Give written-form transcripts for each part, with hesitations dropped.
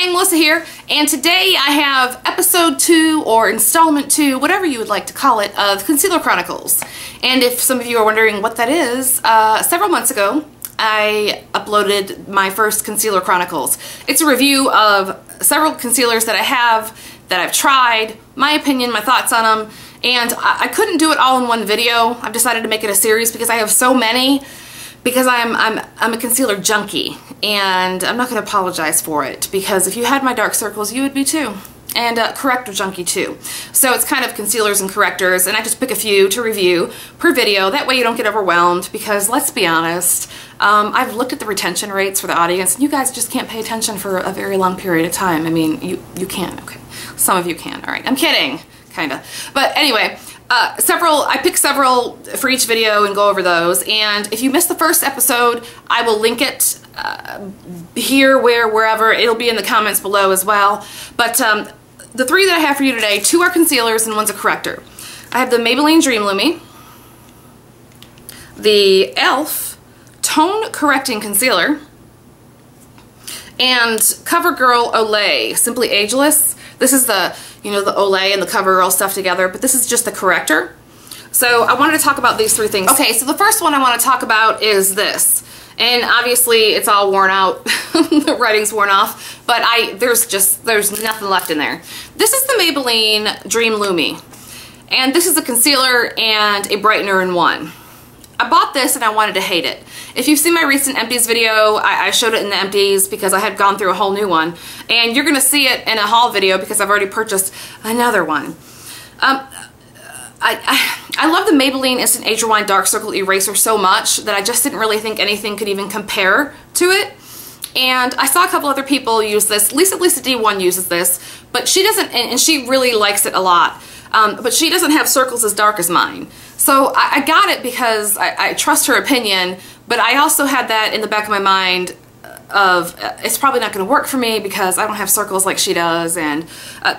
Hi, Melissa here, and today I have episode 2 or installment 2, whatever you would like to call it, of Concealer Chronicles. And if some of you are wondering what that is, several months ago I uploaded my first Concealer Chronicles. It's a review of several concealers that I have, that I've tried, my opinion, my thoughts on them, and I couldn't do it all in one video. I've decided to make it a series because I have so many. Because I'm a concealer junkie, and I'm not going to apologize for it, because if you had my dark circles, you would be too. And corrector junkie too. So it's kind of concealers and correctors, and I just pick a few to review per video. That way you don't get overwhelmed, because let's be honest, I've looked at the retention rates for the audience, and you guys just can't pay attention for a very long period of time. I mean, you can, okay. Some of you can, all right. I'm kidding, kinda. But anyway, I picked several for each video and go over those, and if you missed the first episode, I will link it here, wherever. It'll be in the comments below as well. But the 3 that I have for you today, 2 are concealers and 1's a corrector. I have the Maybelline Dream Lumi, the e.l.f. Tone Correcting Concealer, and CoverGirl Olay Simply Ageless. This is the, you know, the Olay and the CoverGirl stuff together, but this is just the corrector. So I wanted to talk about these 3 things. Okay, so the first one I want to talk about is this. And obviously it's all worn out. The writing's worn off, but there's nothing left in there. This is the Maybelline Dream Lumi. And this is a concealer and a brightener in one. I bought this and I wanted to hate it. If you've seen my recent empties video, I showed it in the empties because I had gone through a whole new one. And you're going to see it in a haul video because I've already purchased another one. I love the Maybelline Instant Age Rewind Dark Circle Eraser so much that I just didn't really think anything could even compare to it. And I saw a couple other people use this. Lisa D1 uses this, but she doesn't, and she really likes it a lot. But she doesn't have circles as dark as mine. So I got it because I trust her opinion, but I also had that in the back of my mind of it's probably not going to work for me because I don't have circles like she does, and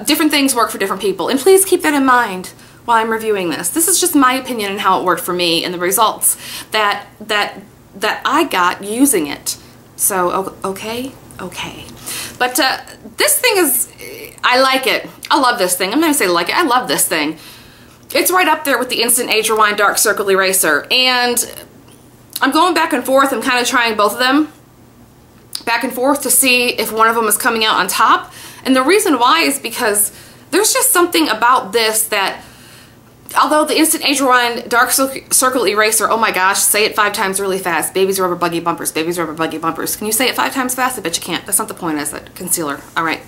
different things work for different people. And please keep that in mind while I'm reviewing this. This is just my opinion and how it worked for me and the results that I got using it. So, okay. But this thing is, I like it. I love this thing. I'm not going to say like it. I love this thing. It's right up there with the Instant Age Rewind Dark Circle Eraser. And I'm going back and forth. I'm kind of trying both of them back and forth to see if one of them is coming out on top. And the reason why is because there's just something about this that, although the Instant Age Rewind Dark Circle Eraser, oh my gosh, say it 5 times really fast. Babies, rubber, buggy bumpers. Babies, rubber, buggy bumpers. Can you say it 5 times fast? I bet you can't. That's not the point, is it? Concealer. All right.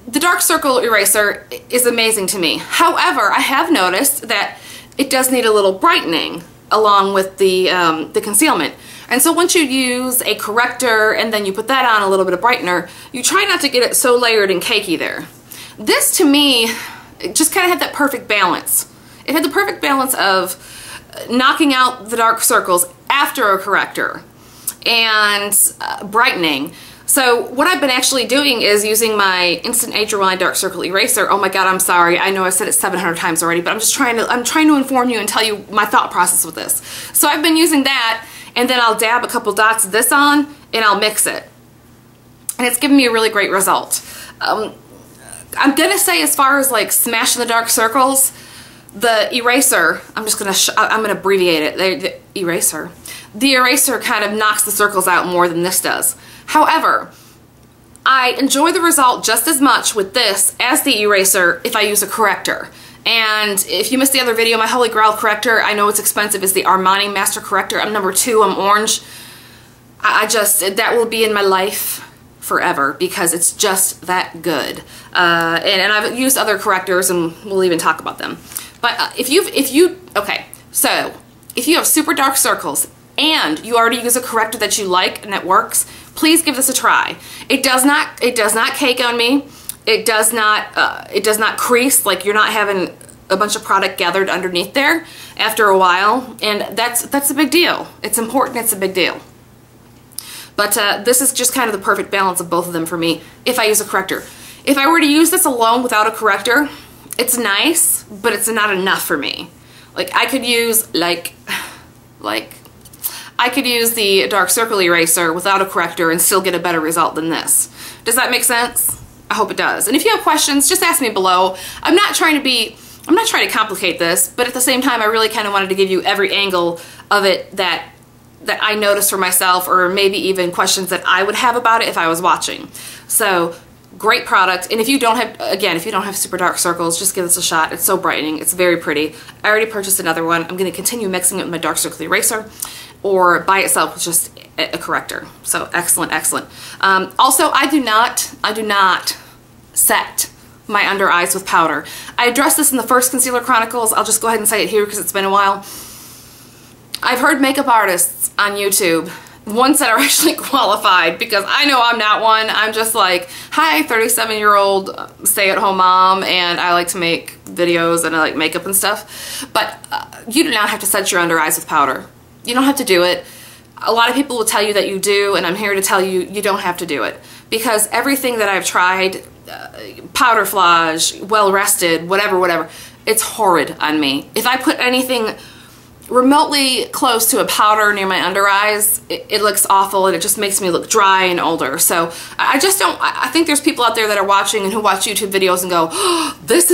The Dark Circle Eraser is amazing to me. However, I have noticed that it does need a little brightening along with the concealment. And so once you use a corrector and then you put that on a little bit of brightener, you try not to get it so layered and cakey there. This, to me, it just kind of had that perfect balance. It had the perfect balance of knocking out the dark circles after a corrector and brightening. So what I've been actually doing is using my Instant Age Rewind Dark Circle Eraser. Oh my god, I'm sorry. I know I said it 700 times already, but I'm trying to inform you and tell you my thought process with this. So I've been using that, and then I'll dab a couple dots of this on and I'll mix it. And it's given me a really great result. I'm gonna say, as far as like smashing the dark circles, the eraser, I'm gonna abbreviate it, the eraser kind of knocks the circles out more than this does. However, I enjoy the result just as much with this as the eraser if I use a corrector. And if you missed the other video, my Holy Grail corrector, I know it's expensive, is the Armani Master Corrector. I'm number 2, I'm orange. That will be in my life forever because it's just that good. And I've used other correctors, and we'll even talk about them. But if you have super dark circles and you already use a corrector that you like and that works, please give this a try. It does not cake on me. It does not crease, like you're not having a bunch of product gathered underneath there after a while, and that's a big deal. It's important, it's a big deal. But this is just kind of the perfect balance of both of them for me if I use a corrector. If I were to use this alone without a corrector, it's nice, but it's not enough for me. Like I could use like I could use the dark circle eraser without a corrector and still get a better result than this. Does that make sense? I hope it does. And if you have questions, just ask me below. I'm not trying to complicate this, but at the same time, I really kind of wanted to give you every angle of it that I noticed for myself, or maybe even questions that I would have about it if I was watching. So great product. And if you don't have, again, if you don't have super dark circles, just give this a shot. It's so brightening. It's very pretty. I already purchased another one. I'm going to continue mixing it with my dark circle eraser, or by itself with just a corrector. So excellent, excellent. Also, I do not set my under eyes with powder. I addressed this in the first Concealer Chronicles. I'll just go ahead and say it here because it's been a while. I've heard makeup artists on YouTube, ones that are actually qualified, because I know I'm not one. I'm just like, hi, 37-year-old stay-at-home mom, and I like to make videos and I like makeup and stuff. But you do not have to set your under eyes with powder. You don't have to do it. A lot of people will tell you that you do, and I'm here to tell you, you don't have to do it. Because everything that I've tried, powder flage, well rested, whatever, it's horrid on me. If I put anything remotely close to a powder near my under eyes, it looks awful, and it just makes me look dry and older. So I just don't, I think there's people out there that are watching and who watch YouTube videos and go, oh, this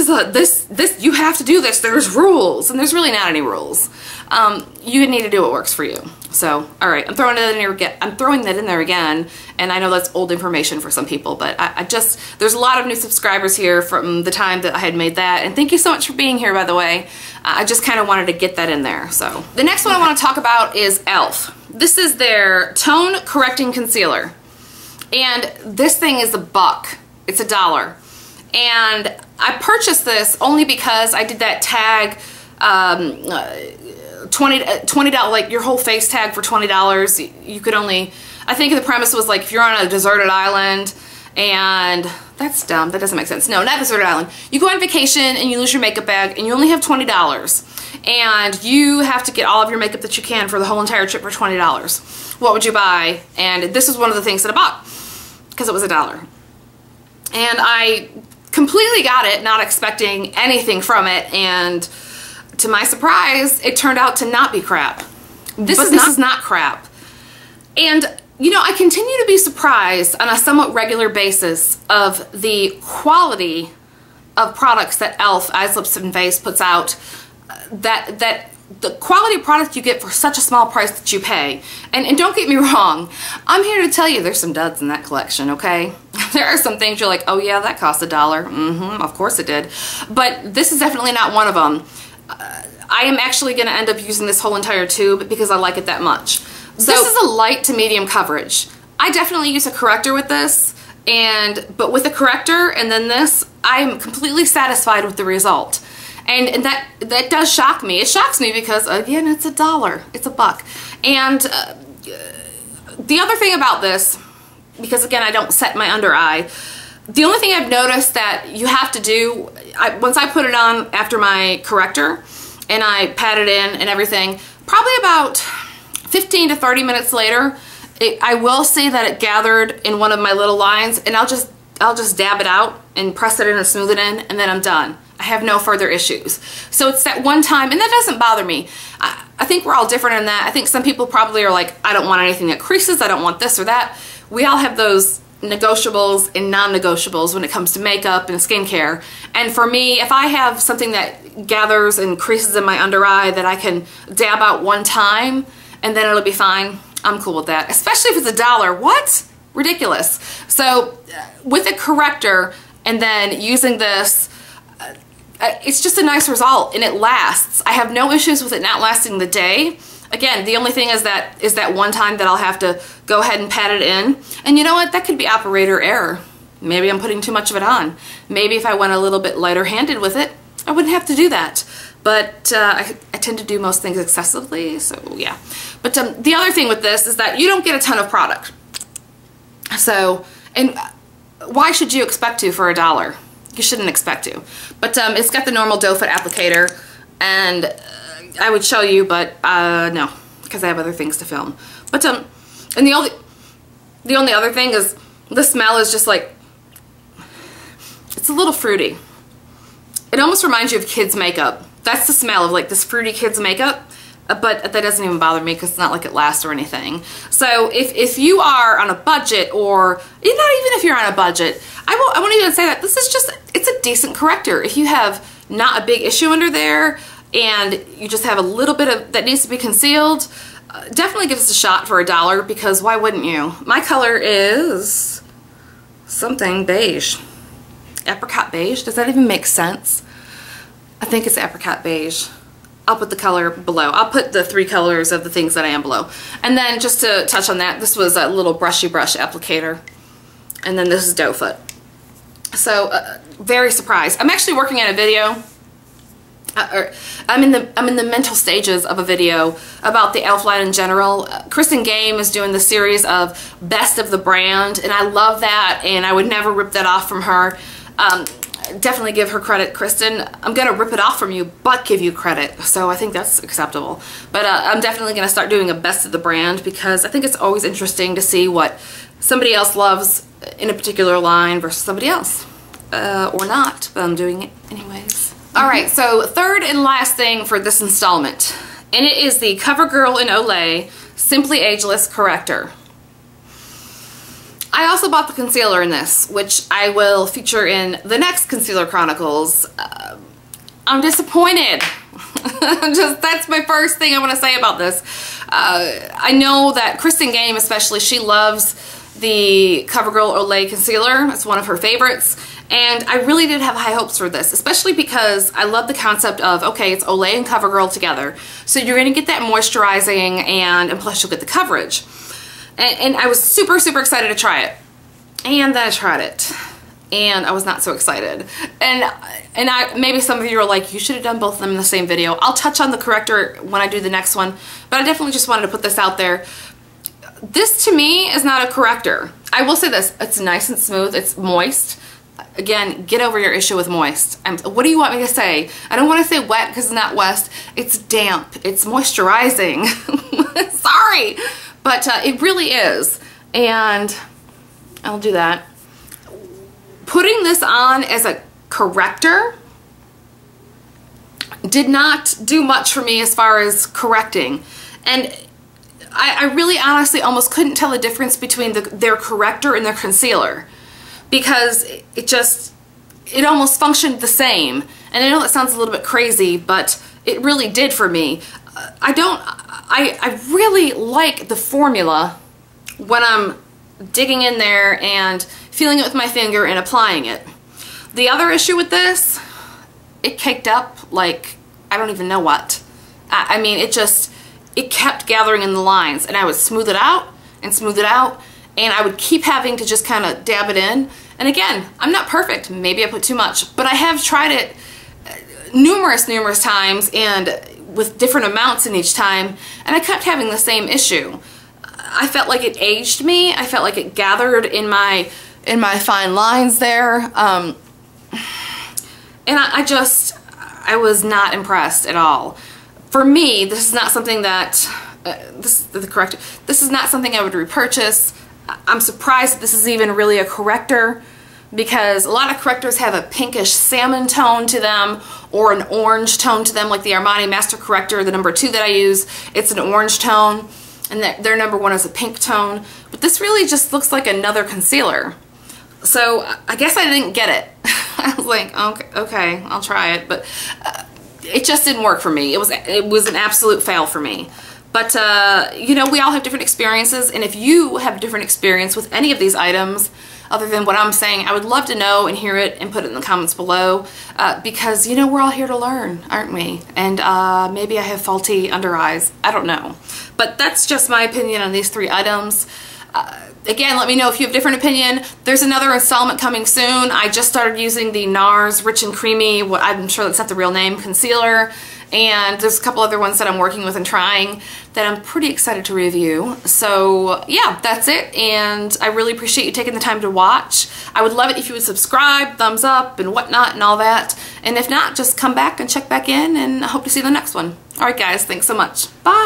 you have to do this, there's rules, and there's really not any rules. You need to do what works for you. So, all right, I'm throwing that in there again, and I know that's old information for some people, but there's a lot of new subscribers here from the time that I had made that, and thank you so much for being here, by the way. I just kind of wanted to get that in there. So, the next one I want to talk about is e.l.f. This is their Tone Correcting Concealer, and this thing is $1. It's $1, and I purchased this only because I did that tag, $20, like your whole face tag for $20. You could only, I think the premise was like if you're on a deserted island, and that's dumb, that doesn't make sense. No, not deserted island. You go on vacation and you lose your makeup bag and you only have $20, and you have to get all of your makeup that you can for the whole entire trip for $20. What would you buy? And this was one of the things that I bought because it was $1. And I completely got it, not expecting anything from it, and to my surprise, it turned out to not be crap. This is not crap. And, you know, I continue to be surprised on a somewhat regular basis of the quality of products that e.l.f. Eyes, Lips, and Face puts out, that the quality of product you get for such a small price that you pay. And don't get me wrong, I'm here to tell you there's some duds in that collection, okay? There are some things you're like, oh yeah, that cost $1. Of course it did. But this is definitely not one of them. I am actually going to end up using this whole entire tube because I like it that much. So this is a light to medium coverage. I definitely use a corrector with this, but with a corrector and then this, I am completely satisfied with the result. And that does shock me. It shocks me because, again, it's $1. It's $1. And the other thing about this, because again, I don't set my under eye, the only thing I've noticed that you have to do, once I put it on after my corrector and I pat it in and everything, probably about 15 to 30 minutes later, I will see that it gathered in one of my little lines, and I'll just dab it out and press it in and smooth it in, and then I'm done. I have no further issues. So it's that one time, and that doesn't bother me. I think we're all different in that. I think some people probably are like, I don't want anything that creases, I don't want this or that. We all have those negotiables and non-negotiables when it comes to makeup and skincare. And for me, if I have something that gathers and creases in my under eye that I can dab out one time and then it'll be fine, I'm cool with that. Especially if it's $1. What? Ridiculous. So with a corrector and then using this, it's just a nice result, and it lasts. I have no issues with it not lasting the day. Again, the only thing is that one time that I'll have to go ahead and pat it in. And you know what? That could be operator error. Maybe I'm putting too much of it on. Maybe if I went a little bit lighter handed with it, I wouldn't have to do that. But I tend to do most things excessively, so yeah. But the other thing with this is that you don't get a ton of product. So, and why should you expect to for $1? You shouldn't expect to. But it's got the normal doe foot applicator, and I would show you, but no, because I have other things to film. But and the only other thing is the smell is just like, it's a little fruity. It almost reminds you of kids' makeup. That's the smell of like this fruity kids' makeup. but that doesn't even bother me because it's not like it lasts or anything. So if you are on a budget, or not even if you're on a budget, I won't even say that. This is just, it's a decent corrector. If you have not a big issue under there and you just have a little bit of that needs to be concealed, definitely give us a shot for $1, because why wouldn't you? My color is something beige. Apricot beige? Does that even make sense? I think it's apricot beige. I'll put the color below. I'll put the 3 colors of the things that I am below. And then just to touch on that, this was a little brushy brush applicator. And then this is doe foot. So very surprised. I'm actually working on a video. I'm in the mental stages of a video about the e.l.f. line in general. Kristen Game is doing the series of Best of the Brand, and I love that, and I would never rip that off from her. Definitely give her credit, Kristen. I'm gonna rip it off from you, but give you credit. So I think that's acceptable. But I'm definitely gonna start doing a Best of the Brand, because I think it's always interesting to see what somebody else loves in a particular line versus somebody else. Or not, but I'm doing it anyways. Alright, so third and last thing for this installment, and it is the CoverGirl Olay Simply Ageless Corrector. I also bought the concealer in this, which I will feature in the next Concealer Chronicles. I'm disappointed. That's my first thing I want to say about this. I know that Kristen Game especially, she loves the CoverGirl Olay concealer. It's one of her favorites. And I really did have high hopes for this, especially because I love the concept of, okay, it's Olay and CoverGirl together. So you're going to get that moisturizing, and plus you'll get the coverage. And I was super, super excited to try it. And then I tried it. And I was not so excited. And maybe some of you are like, you should have done both of them in the same video. I'll touch on the corrector when I do the next one. But I definitely just wanted to put this out there. This, to me, is not a corrector. I will say this. It's nice and smooth. It's moist. Again, get over your issue with moist. What do you want me to say? I don't want to say wet because it's not wet. It's damp. It's moisturizing. Sorry. But it really is. And I'll do that. Putting this on as a corrector did not do much for me as far as correcting. And I really honestly almost couldn't tell the difference between their corrector and their concealer, because it almost functioned the same. And I know that sounds a little bit crazy, but it really did for me. I really like the formula when I'm digging in there and feeling it with my finger and applying it. The other issue with this, it caked up like I don't even know what. I mean, it kept gathering in the lines, and I would smooth it out and smooth it out, and I would keep having to just kind of dab it in. And again, I'm not perfect. Maybe I put too much, but I have tried it numerous times and with different amounts in each time, and I kept having the same issue. I felt like it aged me. I felt like it gathered in my fine lines there. And I was not impressed at all. For me, this is not something that, this is not something I would repurchase. I'm surprised that this is even really a corrector, because a lot of correctors have a pinkish salmon tone to them or an orange tone to them, like the Armani Master Corrector, the number 2 that I use, it's an orange tone, and their number 1 is a pink tone. But this really just looks like another concealer. So I guess I didn't get it. I was like, okay, I'll try it, but it just didn't work for me. It was an absolute fail for me. But, you know, we all have different experiences, and if you have a different experience with any of these items, other than what I'm saying, I would love to know and hear it and put it in the comments below, because, you know, we're all here to learn, aren't we? And maybe I have faulty under eyes. I don't know. But that's just my opinion on these 3 items. Again, let me know if you have a different opinion. There's another installment coming soon. I just started using the NARS Rich and Creamy, I'm sure that's not the real name, concealer. And there's a couple other ones that I'm working with and trying that I'm pretty excited to review. So yeah, that's it. And I really appreciate you taking the time to watch. I would love it if you would subscribe, thumbs up, and whatnot and all that. And if not, just come back and check back in, and I hope to see you in the next one. Alright guys, thanks so much. Bye!